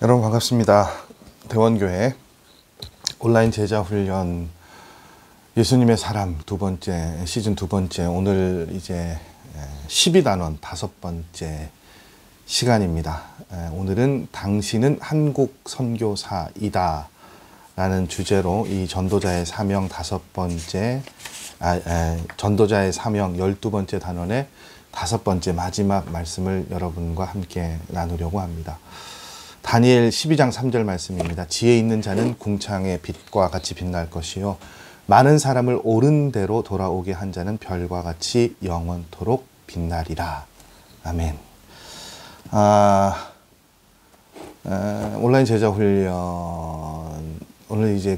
여러분 반갑습니다. 대원교회 온라인 제자훈련 예수님의 사람 두 번째 시즌 두 번째, 오늘 이제 12단원 다섯 번째 시간입니다. 오늘은 당신은 한국 선교사이다 라는 주제로 이 전도자의 사명 다섯 번째 전도자의 사명 12번째 단원의 다섯 번째 마지막 말씀을 여러분과 함께 나누려고 합니다. 다니엘 12장 3절 말씀입니다. 지혜 있는 자는 궁창의 빛과 같이 빛날 것이요 많은 사람을 옳은 대로 돌아오게 한 자는 별과 같이 영원토록 빛나리라. 아멘. 온라인 제자 훈련, 오늘 이제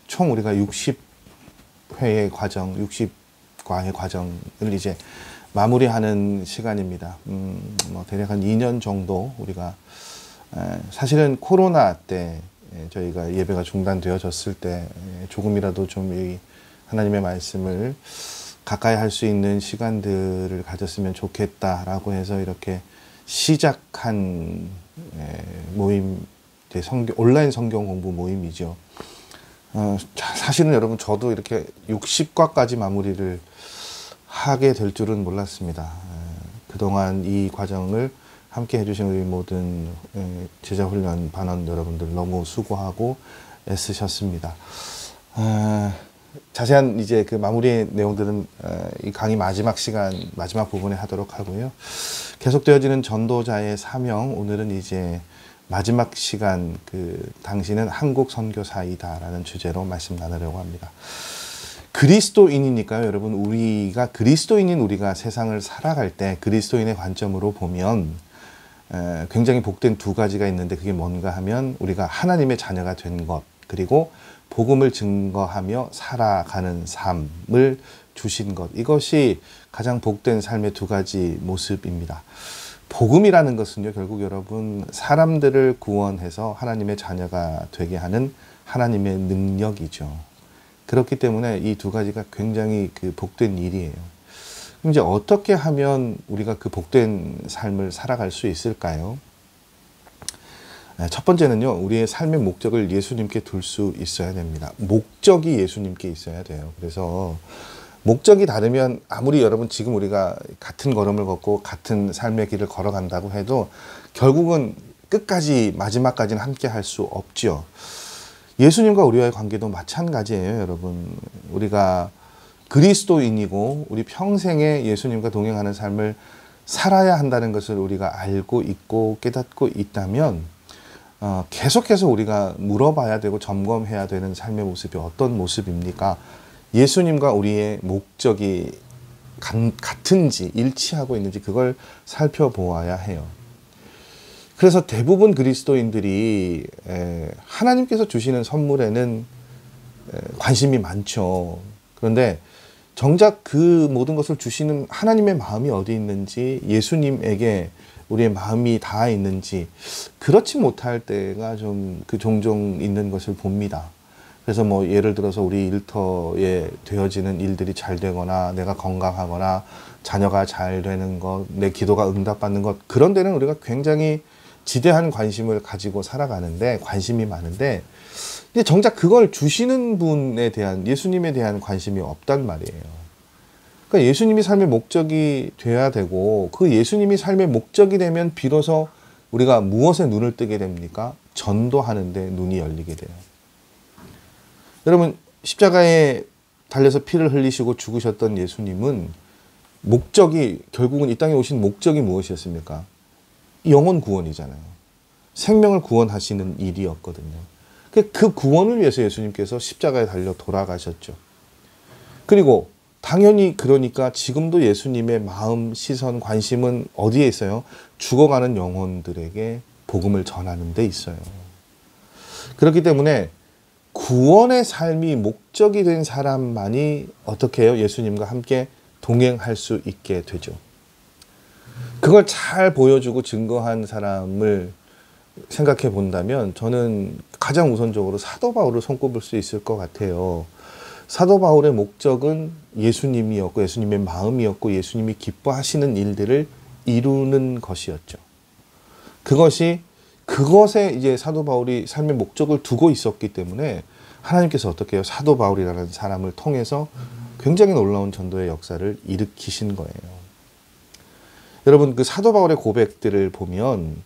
총 우리가 60회의 과정, 60과의 과정을 이제 마무리하는 시간입니다. 대략 한 2년 정도 우리가 사실은 코로나 때 저희가 예배가 중단되어졌을 때 조금이라도 좀 이 하나님의 말씀을 가까이 할 수 있는 시간들을 가졌으면 좋겠다라고 해서 이렇게 시작한 모임, 온라인 성경 공부 모임이죠. 사실은 여러분 저도 이렇게 60과까지 마무리를 하게 될 줄은 몰랐습니다. 그동안 이 과정을 함께 해주신 우리 모든 제자훈련 반원 여러분들 너무 수고하고 애쓰셨습니다. 자세한 이제 그 마무리 내용들은 이 강의 마지막 시간, 마지막 부분에 하도록 하고요. 계속되어지는 전도자의 사명, 오늘은 이제 마지막 시간, 당신은 한국 선교사이다 라는 주제로 말씀 나누려고 합니다. 그리스도인이니까요, 여러분. 우리가 그리스도인인 우리가 세상을 살아갈 때 그리스도인의 관점으로 보면 굉장히 복된 두 가지가 있는데, 그게 뭔가 하면 우리가 하나님의 자녀가 된 것, 그리고 복음을 증거하며 살아가는 삶을 주신 것, 이것이 가장 복된 삶의 두 가지 모습입니다. 복음이라는 것은요, 결국 여러분, 사람들을 구원해서 하나님의 자녀가 되게 하는 하나님의 능력이죠. 그렇기 때문에 이 두 가지가 굉장히 복된 일이에요. 그럼 이제 어떻게 하면 우리가 그 복된 삶을 살아갈 수 있을까요? 첫 번째는요, 우리의 삶의 목적을 예수님께 둘 수 있어야 됩니다. 목적이 예수님께 있어야 돼요. 그래서 목적이 다르면 아무리 여러분 지금 우리가 같은 걸음을 걷고 같은 삶의 길을 걸어간다고 해도 결국은 끝까지 마지막까지는 함께 할 수 없죠. 예수님과 우리와의 관계도 마찬가지예요, 여러분. 우리가 그리스도인이고 우리 평생에 예수님과 동행하는 삶을 살아야 한다는 것을 우리가 알고 있고 깨닫고 있다면 계속해서 우리가 물어봐야 되고 점검해야 되는 삶의 모습이 어떤 모습입니까? 예수님과 우리의 목적이 같은지 일치하고 있는지 그걸 살펴보아야 해요. 그래서 대부분 그리스도인들이 하나님께서 주시는 선물에는 관심이 많죠. 그런데 정작 그 모든 것을 주시는 하나님의 마음이 어디 있는지, 예수님에게 우리의 마음이 닿아 있는지 그렇지 못할 때가 종종 있는 것을 봅니다. 그래서 예를 들어서 우리 일터에 되어지는 일들이 잘 되거나 내가 건강하거나 자녀가 잘 되는 것, 내 기도가 응답받는 것, 그런 데는 우리가 굉장히 지대한 관심을 가지고 살아가는데, 관심이 많은데, 근데 정작 그걸 주시는 분에 대한, 예수님에 대한 관심이 없단 말이에요. 그러니까 예수님이 삶의 목적이 돼야 되고, 그 예수님이 삶의 목적이 되면 비로소 우리가 무엇에 눈을 뜨게 됩니까? 전도하는 데 눈이 열리게 돼요. 여러분, 십자가에 달려서 피를 흘리시고 죽으셨던 예수님은 목적이, 결국은 이 땅에 오신 목적이 무엇이었습니까? 영혼 구원이잖아요. 생명을 구원하시는 일이었거든요. 그 구원을 위해서 예수님께서 십자가에 달려 돌아가셨죠. 그리고 당연히 그러니까 지금도 예수님의 마음, 시선, 관심은 어디에 있어요? 죽어가는 영혼들에게 복음을 전하는 데 있어요. 그렇기 때문에 구원의 삶이 목적이 된 사람만이 어떻게 해요? 예수님과 함께 동행할 수 있게 되죠. 그걸 잘 보여주고 증거한 사람을 생각해 본다면 저는 가장 우선적으로 사도 바울을 손꼽을 수 있을 것 같아요. 사도 바울의 목적은 예수님이었고 예수님의 마음이었고 예수님이 기뻐하시는 일들을 이루는 것이었죠. 그것이 그것에 이제 사도 바울이 삶의 목적을 두고 있었기 때문에 하나님께서 어떻게 해요? 사도 바울이라는 사람을 통해서 굉장히 놀라운 전도의 역사를 일으키신 거예요. 여러분, 그 사도 바울의 고백들을 보면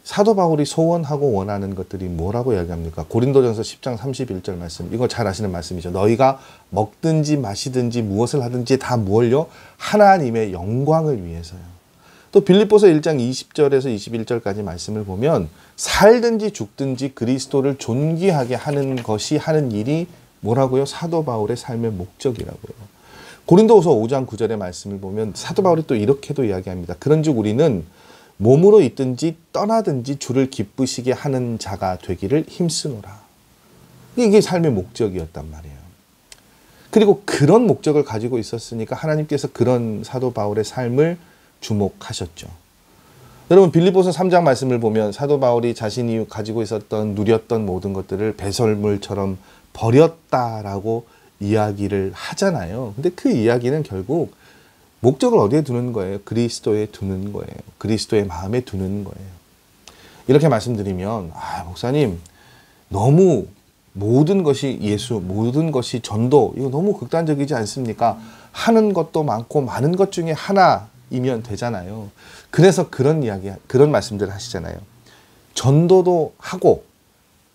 사도 바울이 소원하고 원하는 것들이 뭐라고 이야기합니까? 고린도전서 10장 31절 말씀, 이거 잘 아시는 말씀이죠. 너희가 먹든지 마시든지 무엇을 하든지 다 무엇요? 하나님의 영광을 위해서요. 또 빌립보서 1장 20절에서 21절까지 말씀을 보면 살든지 죽든지 그리스도를 존귀하게 하는 것이 하는 일이 뭐라고요? 사도 바울의 삶의 목적이라고요. 고린도후서 5장 9절의 말씀을 보면 사도 바울이 또 이렇게도 이야기합니다. 그런즉 우리는 몸으로 있든지 떠나든지 주를 기쁘시게 하는 자가 되기를 힘쓰노라. 이게 삶의 목적이었단 말이에요. 그리고 그런 목적을 가지고 있었으니까 하나님께서 그런 사도 바울의 삶을 주목하셨죠. 여러분, 빌립보서 3장 말씀을 보면 사도 바울이 자신이 가지고 있었던 누렸던 모든 것들을 배설물처럼 버렸다라고 이야기를 하잖아요. 근데 그 이야기는 결국 목적을 어디에 두는 거예요? 그리스도에 두는 거예요. 그리스도의 마음에 두는 거예요. 이렇게 말씀드리면, 목사님, 너무 모든 것이 예수, 모든 것이 전도, 이거 너무 극단적이지 않습니까? 하는 것도 많고 많은 것 중에 하나이면 되잖아요. 그래서 그런 말씀들을 하시잖아요. 전도도 하고,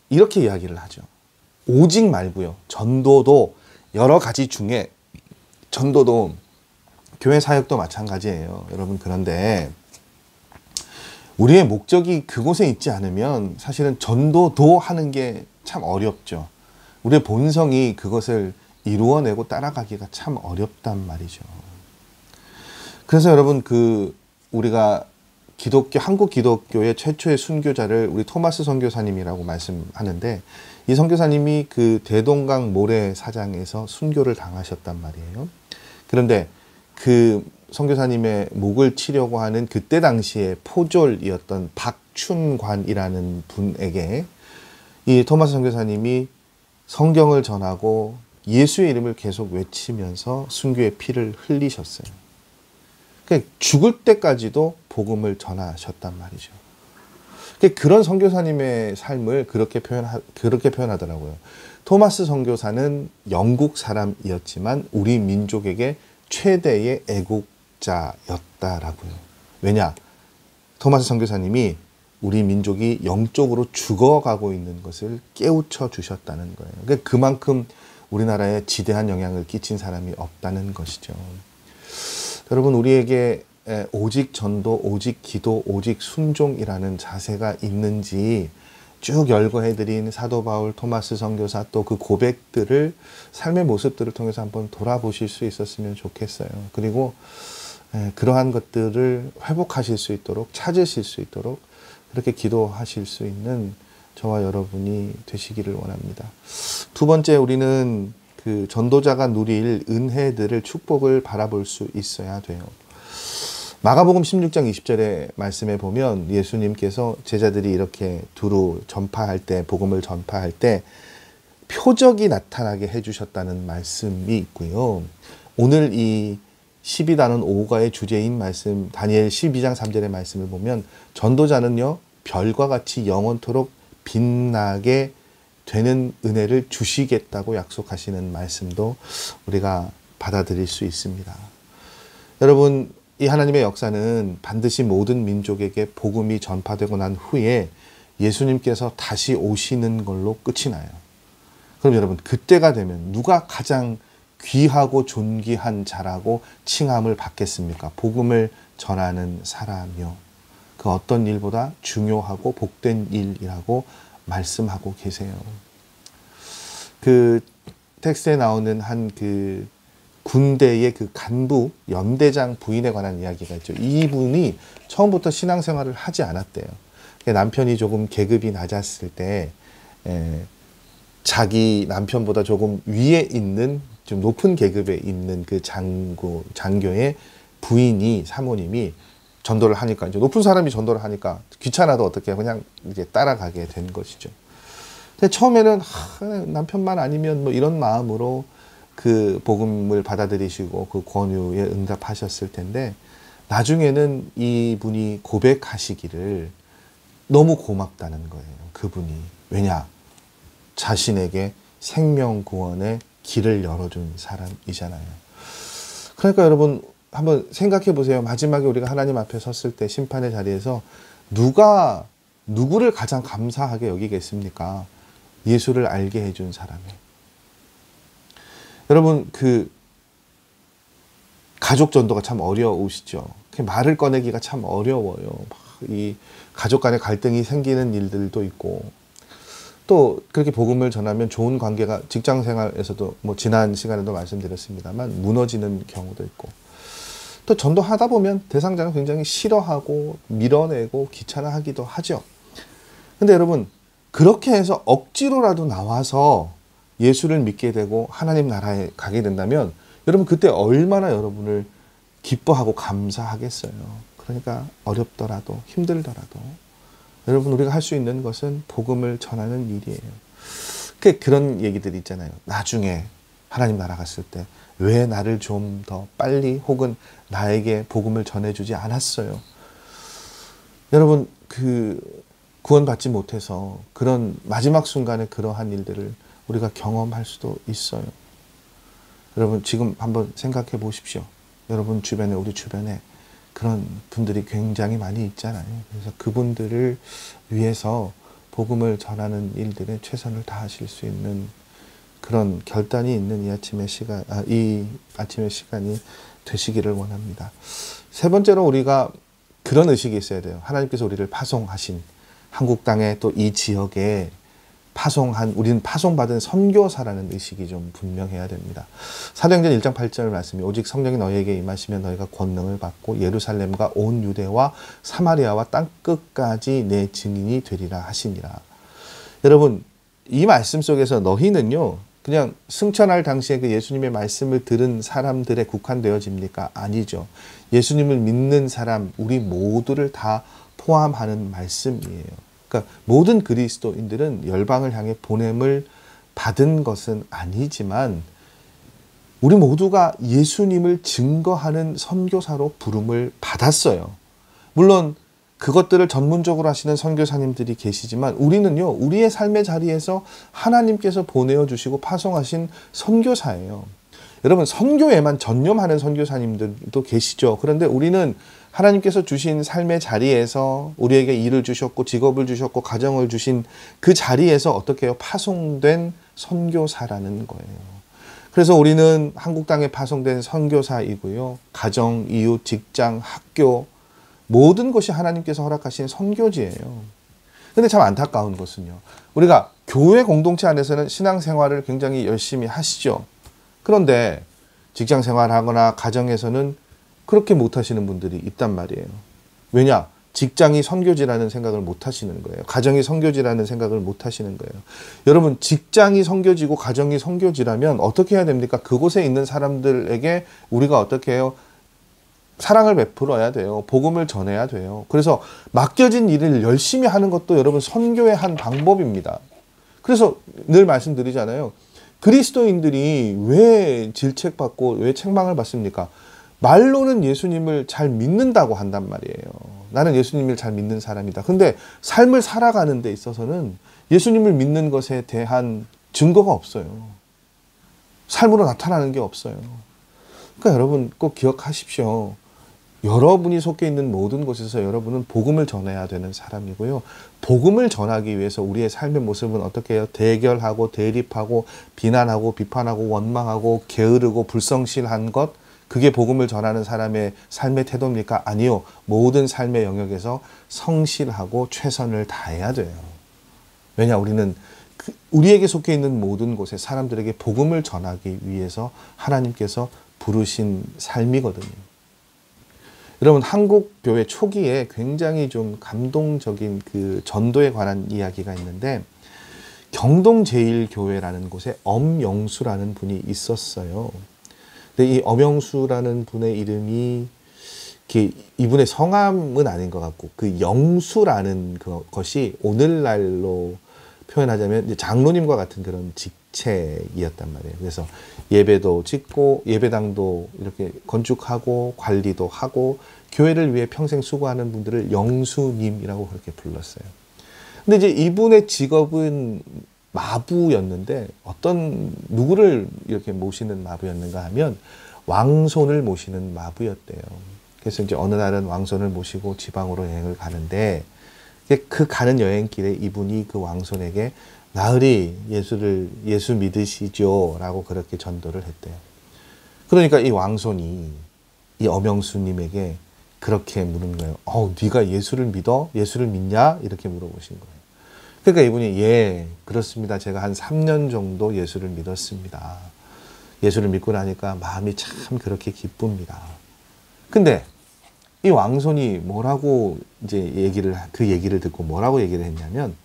이렇게 이야기를 하죠. 오직 말고요. 전도도 여러 가지 중에 전도도 교회 사역도 마찬가지예요. 여러분, 그런데 우리의 목적이 그곳에 있지 않으면 사실은 전도도 하는 게 참 어렵죠. 우리의 본성이 그것을 이루어내고 따라가기가 참 어렵단 말이죠. 그래서 여러분, 우리가 한국 기독교의 최초의 순교자를 우리 토마스 선교사님이라고 말씀하는데, 이 선교사님이 그 대동강 모래사장에서 순교를 당하셨단 말이에요. 그런데 그 선교사님의 목을 치려고 하는 그때 당시에 포졸이었던 박춘관이라는 분에게 이 토마스 선교사님이 성경을 전하고 예수의 이름을 계속 외치면서 순교의 피를 흘리셨어요. 그러니까 죽을 때까지도 복음을 전하셨단 말이죠. 그런 선교사님의 삶을 그렇게 표현하더라고요. 토마스 선교사는 영국 사람이었지만 우리 민족에게 최대의 애국자였다라고요. 왜냐? 토마스 선교사님이 우리 민족이 영적으로 죽어가고 있는 것을 깨우쳐 주셨다는 거예요. 그러니까 그만큼 우리나라에 지대한 영향을 끼친 사람이 없다는 것이죠. 여러분, 우리에게 오직 전도, 오직 기도, 오직 순종이라는 자세가 있는지 쭉 열거해드린 사도 바울, 토마스 선교사 또 그 고백들을, 삶의 모습들을 통해서 한번 돌아보실 수 있었으면 좋겠어요. 그리고 그러한 것들을 회복하실 수 있도록, 찾으실 수 있도록 그렇게 기도하실 수 있는 저와 여러분이 되시기를 원합니다. 두 번째, 우리는 그 전도자가 누릴 은혜들을, 축복을 바라볼 수 있어야 돼요. 마가복음 16장 20절의 말씀에 보면 예수님께서 제자들이 이렇게 두루 전파할 때, 복음을 전파할 때 표적이 나타나게 해주셨다는 말씀이 있고요. 오늘 이 12단원 5가의 주제인 말씀, 다니엘 12장 3절의 말씀을 보면 전도자는요, 별과 같이 영원토록 빛나게 되는 은혜를 주시겠다고 약속하시는 말씀도 우리가 받아들일 수 있습니다. 여러분, 이 하나님의 역사는 반드시 모든 민족에게 복음이 전파되고 난 후에 예수님께서 다시 오시는 걸로 끝이 나요. 그럼 여러분, 그때가 되면 누가 가장 귀하고 존귀한 자라고 칭함을 받겠습니까? 복음을 전하는 사람이요. 그 어떤 일보다 중요하고 복된 일이라고 말씀하고 계세요. 그 텍스트에 나오는 한 그 군대의 그 간부, 연대장 부인에 관한 이야기가 있죠. 이분이 처음부터 신앙생활을 하지 않았대요. 남편이 조금 계급이 낮았을 때 자기 남편보다 조금 위에 있는, 좀 높은 계급에 있는 그 장교의 부인이, 사모님이 전도를 하니까, 이제 높은 사람이 전도를 하니까 귀찮아도 어떻게 그냥 이제 따라가게 된 것이죠. 근데 처음에는 남편만 아니면 뭐 이런 마음으로 그 복음을 받아들이시고 그 권유에 응답하셨을 텐데, 나중에는 이분이 고백하시기를, 너무 고맙다는 거예요. 그분이. 왜냐? 자신에게 생명 구원의 길을 열어준 사람이잖아요. 그러니까 여러분 한번 생각해 보세요. 마지막에 우리가 하나님 앞에 섰을 때 심판의 자리에서 누가 누구를 가장 감사하게 여기겠습니까? 예수를 알게 해준 사람이. 여러분 그 가족 전도가 참 어려우시죠. 말을 꺼내기가 참 어려워요. 이 가족 간의 갈등이 생기는 일들도 있고, 또 그렇게 복음을 전하면 좋은 관계가 직장 생활에서도 뭐 지난 시간에도 말씀드렸습니다만 무너지는 경우도 있고, 또 전도하다 보면 대상자는 굉장히 싫어하고 밀어내고 귀찮아하기도 하죠. 근데 여러분 그렇게 해서 억지로라도 나와서 예수를 믿게 되고 하나님 나라에 가게 된다면 여러분 그때 얼마나 여러분을 기뻐하고 감사하겠어요. 그러니까 어렵더라도 힘들더라도 여러분 우리가 할 수 있는 것은 복음을 전하는 일이에요. 그런 얘기들이 있잖아요. 나중에 하나님 나라 갔을 때 왜 나를 좀 더 빨리 혹은 나에게 복음을 전해주지 않았어요. 여러분 구원받지 못해서 그런 마지막 순간에 그러한 일들을 우리가 경험할 수도 있어요. 여러분 지금 한번 생각해 보십시오. 여러분 주변에 우리 주변에 그런 분들이 굉장히 많이 있잖아요. 그래서 그분들을 위해서 복음을 전하는 일들에 최선을 다하실 수 있는 그런 결단이 있는 이 아침의 시간이 되시기를 원합니다. 세 번째로 우리가 그런 의식이 있어야 돼요. 하나님께서 우리를 파송하신 한국 땅에 또 이 지역에 우리는 파송받은 선교사라는 의식이 좀 분명해야 됩니다. 사도행전 1장 8절 말씀이 오직 성령이 너희에게 임하시면 너희가 권능을 받고 예루살렘과 온 유대와 사마리아와 땅끝까지 내 증인이 되리라 하시니라. 여러분 이 말씀 속에서 너희는요 그냥 승천할 당시에 그 예수님의 말씀을 들은 사람들에 국한되어집니까? 아니죠. 예수님을 믿는 사람 우리 모두를 다 포함하는 말씀이에요. 그러니까 모든 그리스도인들은 열방을 향해 보냄을 받은 것은 아니지만 우리 모두가 예수님을 증거하는 선교사로 부름을 받았어요. 물론 그것들을 전문적으로 하시는 선교사님들이 계시지만 우리는요 우리의 삶의 자리에서 하나님께서 보내어 주시고 파송하신 선교사예요. 여러분 선교에만 전념하는 선교사님들도 계시죠. 그런데 우리는 하나님께서 주신 삶의 자리에서 우리에게 일을 주셨고 직업을 주셨고 가정을 주신 그 자리에서 어떻게 해요? 파송된 선교사라는 거예요. 그래서 우리는 한국 땅에 파송된 선교사이고요. 가정, 이웃, 직장, 학교 모든 것이 하나님께서 허락하신 선교지예요. 근데 참 안타까운 것은요. 우리가 교회 공동체 안에서는 신앙생활을 굉장히 열심히 하시죠. 그런데 직장 생활하거나 가정에서는 그렇게 못하시는 분들이 있단 말이에요. 왜냐? 직장이 선교지라는 생각을 못하시는 거예요. 가정이 선교지라는 생각을 못하시는 거예요. 여러분 직장이 선교지고 가정이 선교지라면 어떻게 해야 됩니까? 그곳에 있는 사람들에게 우리가 어떻게 해요? 사랑을 베풀어야 돼요. 복음을 전해야 돼요. 그래서 맡겨진 일을 열심히 하는 것도 여러분 선교의 한 방법입니다. 그래서 늘 말씀드리잖아요. 그리스도인들이 왜 질책받고 왜 책망을 받습니까? 말로는 예수님을 잘 믿는다고 한단 말이에요. 나는 예수님을 잘 믿는 사람이다. 근데 삶을 살아가는 데 있어서는 예수님을 믿는 것에 대한 증거가 없어요. 삶으로 나타나는 게 없어요. 그러니까 여러분 꼭 기억하십시오. 여러분이 속해 있는 모든 곳에서 여러분은 복음을 전해야 되는 사람이고요. 복음을 전하기 위해서 우리의 삶의 모습은 어떻게 해요? 대결하고 대립하고 비난하고 비판하고 원망하고 게으르고 불성실한 것, 그게 복음을 전하는 사람의 삶의 태도입니까? 아니요. 모든 삶의 영역에서 성실하고 최선을 다해야 돼요. 왜냐? 우리는 우리에게 속해 있는 모든 곳에 사람들에게 복음을 전하기 위해서 하나님께서 부르신 삶이거든요. 여러분 한국 교회 초기에 굉장히 좀 감동적인 그 전도에 관한 이야기가 있는데 경동제일교회라는 곳에 엄영수라는 분이 있었어요. 근데 이 엄영수라는 분의 이름이 이분의 성함은 아닌 것 같고 그 영수라는 것이 오늘날로 표현하자면 이제 장로님과 같은 그런 직책이었단 말이에요. 그래서 예배도 짓고 예배당도 이렇게 건축하고 관리도 하고 교회를 위해 평생 수고하는 분들을 영수님이라고 그렇게 불렀어요. 근데 이제 이분의 직업은 마부였는데 누구를 이렇게 모시는 마부였는가 하면 왕손을 모시는 마부였대요. 그래서 이제 어느 날은 왕손을 모시고 지방으로 여행을 가는데 그 가는 여행길에 이분이 그 왕손에게 나으리 예수 믿으시죠? 라고 그렇게 전도를 했대요. 그러니까 이 왕손이 이 엄영수님에게 그렇게 물은 거예요. 네가 예수를 믿어? 예수를 믿냐? 이렇게 물어보신 거예요. 그러니까 이분이 예, 그렇습니다. 제가 한 3년 정도 예수를 믿었습니다. 예수를 믿고 나니까 마음이 참 그렇게 기쁩니다. 근데 이 왕손이 뭐라고 이제 그 얘기를 듣고 뭐라고 얘기를 했냐면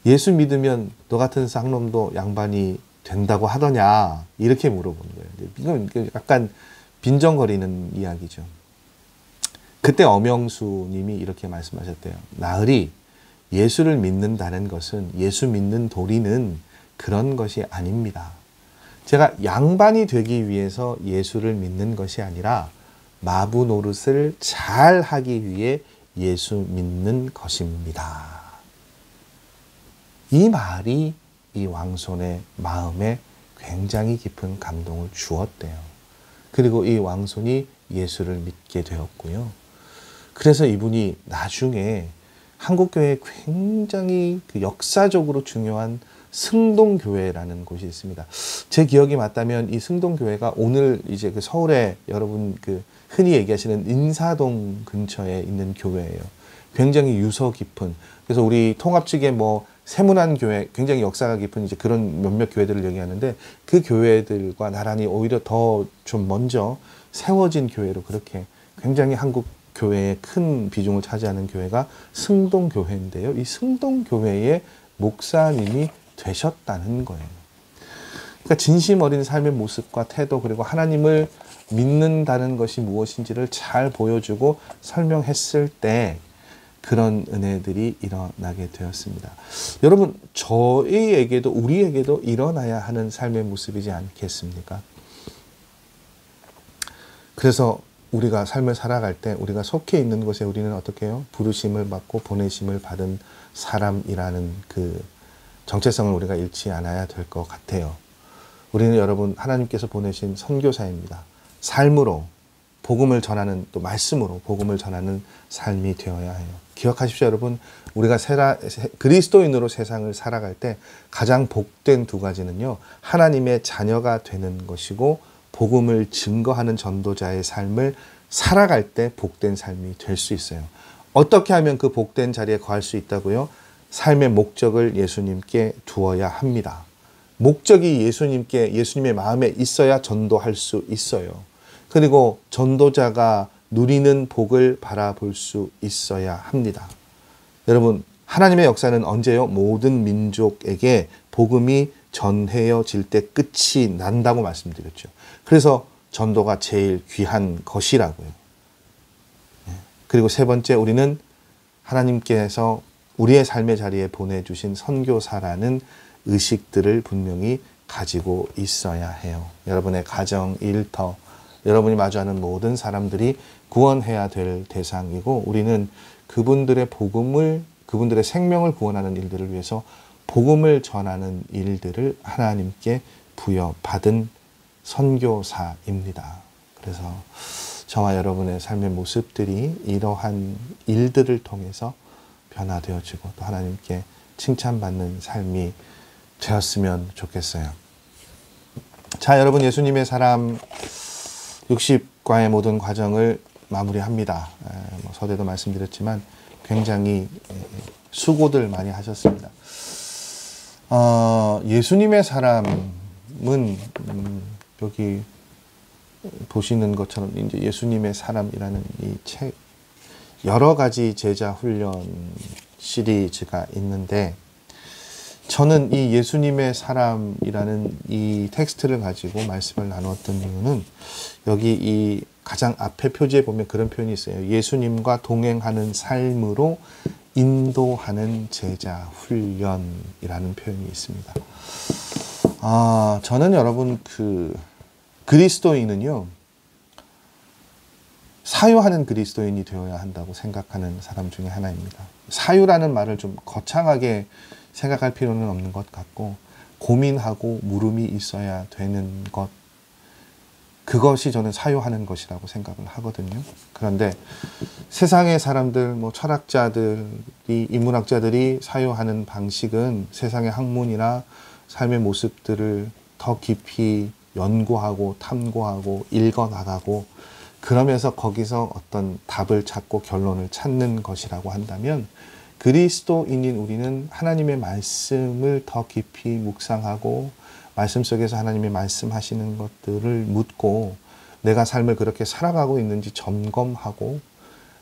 예수 믿으면 너 같은 쌍놈도 양반이 된다고 하더냐 이렇게 물어본 거예요. 이건 약간 빈정거리는 이야기죠. 그때 엄영수님이 이렇게 말씀하셨대요. 나으리 예수를 믿는다는 것은 예수 믿는 도리는 그런 것이 아닙니다. 제가 양반이 되기 위해서 예수를 믿는 것이 아니라 마부 노릇을 잘 하기 위해 예수 믿는 것입니다. 이 말이 이 왕손의 마음에 굉장히 깊은 감동을 주었대요. 그리고 이 왕손이 예수를 믿게 되었고요. 그래서 이분이 나중에 한국교회에 굉장히 역사적으로 중요한 승동교회라는 곳이 있습니다. 제 기억이 맞다면 이 승동교회가 오늘 이제 서울에 여러분 흔히 얘기하시는 인사동 근처에 있는 교회예요. 굉장히 유서 깊은. 그래서 우리 통합 측에 세문안교회 굉장히 역사가 깊은 이제 그런 몇몇 교회들을 얘기하는데 그 교회들과 나란히 오히려 더 좀 먼저 세워진 교회로 그렇게 굉장히 한국 교회의 큰 비중을 차지하는 교회가 승동교회인데요. 이 승동교회의 목사님이 되셨다는 거예요. 그러니까 진심 어린 삶의 모습과 태도 그리고 하나님을 믿는다는 것이 무엇인지를 잘 보여주고 설명했을 때 그런 은혜들이 일어나게 되었습니다. 여러분, 저희에게도 우리에게도 일어나야 하는 삶의 모습이지 않겠습니까? 그래서 우리가 삶을 살아갈 때 우리가 속해 있는 곳에 우리는 어떻게 해요? 부르심을 받고 보내심을 받은 사람이라는 그 정체성을 우리가 잃지 않아야 될 것 같아요. 우리는 여러분 하나님께서 보내신 선교사입니다. 삶으로 복음을 전하는 또 말씀으로 복음을 전하는 삶이 되어야 해요. 기억하십시오, 여러분. 우리가 그리스도인으로 세상을 살아갈 때 가장 복된 두 가지는요. 하나님의 자녀가 되는 것이고 복음을 증거하는 전도자의 삶을 살아갈 때 복된 삶이 될 수 있어요. 어떻게 하면 그 복된 자리에 거할 수 있다고요? 삶의 목적을 예수님께 두어야 합니다. 목적이 예수님의 마음에 있어야 전도할 수 있어요. 그리고 전도자가 누리는 복을 바라볼 수 있어야 합니다. 여러분, 하나님의 역사는 언제요? 모든 민족에게 복음이 전해져질 때 끝이 난다고 말씀드렸죠. 그래서 전도가 제일 귀한 것이라고요. 그리고 세 번째, 우리는 하나님께서 우리의 삶의 자리에 보내주신 선교사라는 의식들을 분명히 가지고 있어야 해요. 여러분의 가정, 일터, 여러분이 마주하는 모든 사람들이 구원해야 될 대상이고 우리는 그분들의 생명을 구원하는 일들을 위해서 복음을 전하는 일들을 하나님께 부여받은 선교사입니다. 그래서 저와 여러분의 삶의 모습들이 이러한 일들을 통해서 변화되어지고 또 하나님께 칭찬받는 삶이 되었으면 좋겠어요. 자, 여러분, 예수님의 사람 60과의 모든 과정을 마무리합니다. 서두에도 말씀드렸지만 굉장히 수고들 많이 하셨습니다. 예수님의 사람은 여기 보시는 것처럼 이제 예수님의 사람이라는 이 책 여러 가지 제자 훈련 시리즈가 있는데 저는 이 예수님의 사람이라는 이 텍스트를 가지고 말씀을 나누었던 이유는 여기 이 가장 앞에 표지에 보면 그런 표현이 있어요. 예수님과 동행하는 삶으로 인도하는 제자 훈련이라는 표현이 있습니다. 저는 여러분 그리스도인은요. 사유하는 그리스도인이 되어야 한다고 생각하는 사람 중에 하나입니다. 사유라는 말을 좀 거창하게 생각할 필요는 없는 것 같고, 고민하고 물음이 있어야 되는 것, 그것이 저는 사유하는 것이라고 생각을 하거든요. 그런데 세상의 사람들, 철학자들이, 인문학자들이 사유하는 방식은 세상의 학문이나 삶의 모습들을 더 깊이 연구하고 탐구하고 읽어나가고, 그러면서 거기서 어떤 답을 찾고 결론을 찾는 것이라고 한다면, 그리스도인인 우리는 하나님의 말씀을 더 깊이 묵상하고 말씀 속에서 하나님이 말씀하시는 것들을 묻고 내가 삶을 그렇게 살아가고 있는지 점검하고,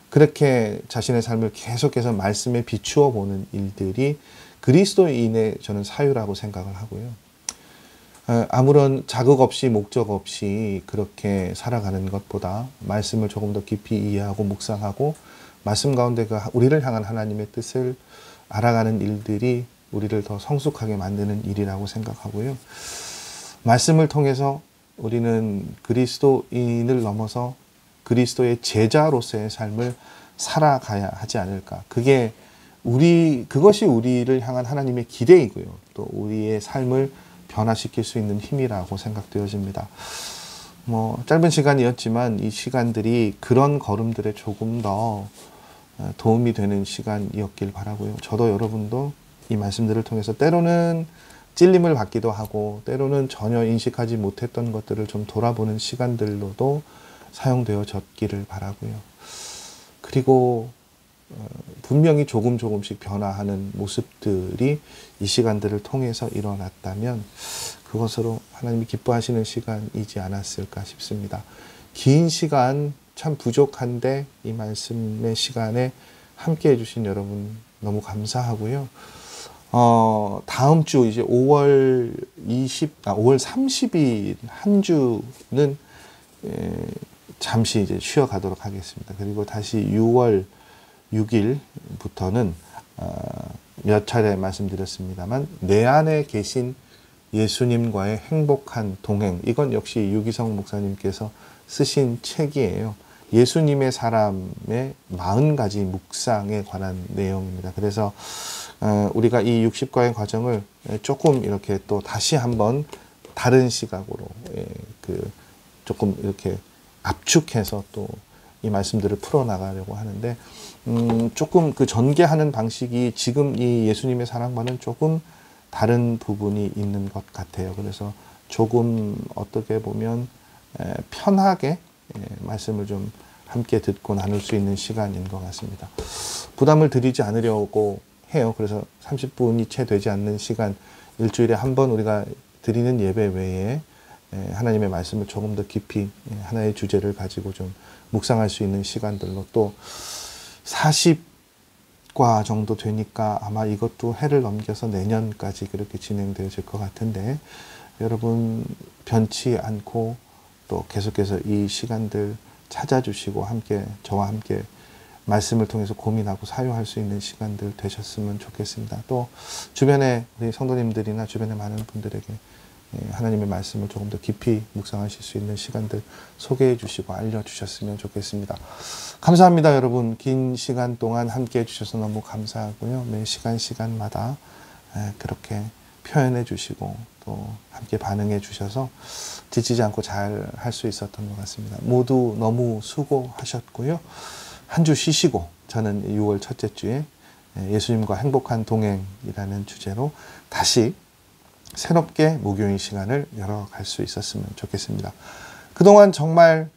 그렇게 자신의 삶을 계속해서 말씀에 비추어 보는 일들이 그리스도인의 저는 사유라고 생각을 하고요. 아무런 자극 없이 목적 없이 그렇게 살아가는 것보다 말씀을 조금 더 깊이 이해하고 묵상하고 말씀 가운데 우리를 향한 하나님의 뜻을 알아가는 일들이 우리를 더 성숙하게 만드는 일이라고 생각하고요. 말씀을 통해서 우리는 그리스도인을 넘어서 그리스도의 제자로서의 삶을 살아가야 하지 않을까. 그것이 우리를 향한 하나님의 기대이고요. 또 우리의 삶을 변화시킬 수 있는 힘이라고 생각되어집니다. 짧은 시간이었지만 이 시간들이 그런 걸음들에 조금 더 도움이 되는 시간이었길 바라고요. 저도 여러분도 이 말씀들을 통해서 때로는 찔림을 받기도 하고 때로는 전혀 인식하지 못했던 것들을 좀 돌아보는 시간들로도 사용되어졌기를 바라고요. 그리고 분명히 조금씩 변화하는 모습들이 이 시간들을 통해서 일어났다면 그것으로 하나님이 기뻐하시는 시간이지 않았을까 싶습니다. 긴 시간 참 부족한데 이 말씀의 시간에 함께 해주신 여러분 너무 감사하고요. 다음 주 이제 5월 30일 한 주는 잠시 이제 쉬어가도록 하겠습니다. 그리고 다시 6월 6일부터는 몇 차례 말씀드렸습니다만 내 안에 계신 예수님과의 행복한 동행, 이건 역시 유기성 목사님께서 쓰신 책이에요. 예수님의 사람의 40가지 묵상에 관한 내용입니다. 그래서 우리가 이 60과의 과정을 조금 이렇게 또 다시 한번 다른 시각으로 조금 이렇게 압축해서 또 이 말씀들을 풀어나가려고 하는데 조금 그 전개하는 방식이 지금 이 예수님의 사랑과는 조금 다른 부분이 있는 것 같아요. 그래서 조금 어떻게 보면 편하게 말씀을 좀 함께 듣고 나눌 수 있는 시간인 것 같습니다. 부담을 드리지 않으려고 해요. 그래서 30분이 채 되지 않는 시간, 일주일에 한 번 우리가 드리는 예배 외에 하나님의 말씀을 조금 더 깊이 하나의 주제를 가지고 좀 묵상할 수 있는 시간들로 또 40과 정도 되니까 아마 이것도 해를 넘겨서 내년까지 그렇게 진행되어질 것 같은데 여러분 변치 않고 또 계속해서 이 시간들 찾아주시고 저와 함께 말씀을 통해서 고민하고 사유할 수 있는 시간들 되셨으면 좋겠습니다. 또 주변에 우리 성도님들이나 주변의 많은 분들에게 하나님의 말씀을 조금 더 깊이 묵상하실 수 있는 시간들 소개해 주시고 알려주셨으면 좋겠습니다. 감사합니다. 여러분 긴 시간 동안 함께 해주셔서 너무 감사하고요. 매 시간마다 그렇게 표현해 주시고 또 함께 반응해 주셔서 지치지 않고 잘 할 수 있었던 것 같습니다. 모두 너무 수고하셨고요. 한 주 쉬시고 저는 6월 첫째 주에 예수님과 행복한 동행이라는 주제로 다시 새롭게 목요일 시간을 열어갈 수 있었으면 좋겠습니다. 그동안 정말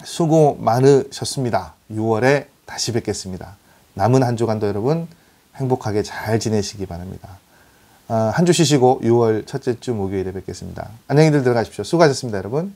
수고 많으셨습니다. 6월에 다시 뵙겠습니다. 남은 한 주간도 여러분 행복하게 잘 지내시기 바랍니다. 한 주 쉬시고 6월 첫째 주 목요일에 뵙겠습니다. 안녕히들 들어가십시오. 수고하셨습니다, 여러분.